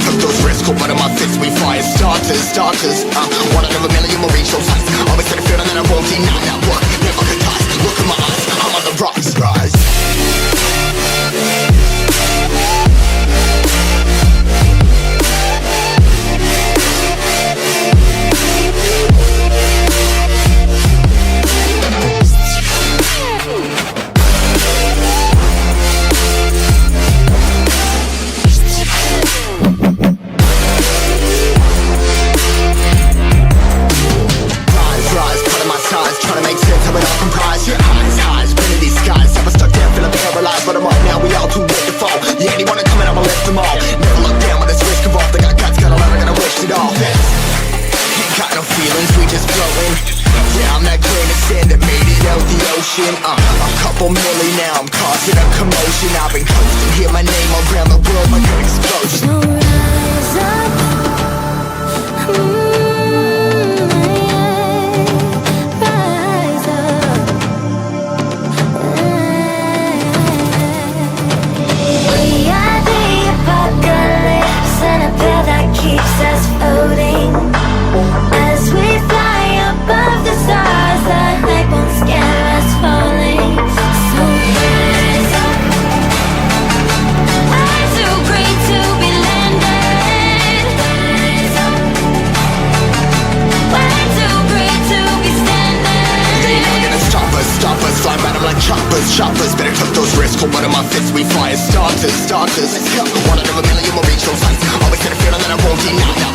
took those risks. Cold blood in my fists, we fire starters. One out of a million will reach those heights. Always had a feeling that I won't deny that work. Never could toss. Look in my eyes, I'm on the rocks. Rise. Trying to make sense of it all comprised. Yeah, highs, pretty these skies. Never stuck down, feeling paralyzed. But I'm up now, we all too late to fall. Yeah, anyone coming, I'ma lift them all. Never look down when this risk involved. They got guts, got a lot, I gotta wish it all. Ain't got no feelings, we just flowing. Yeah, I'm that grain of sand that made it out the ocean. A couple million now, I'm causing a commotion. I've been coasting, hear my name around the world like an explosion. So rise up. Keeps us floating as we fly above the stars. The hype won't scare us falling. So rise up. I'm too great to be landed. Rise up. We're too great to be standing. They never gonna stop us, flying by them like choppers. Better took those risks, cold blood in my fists, we fire starters. One out of a million will reach those heights. Always had a feeling that I won't deny.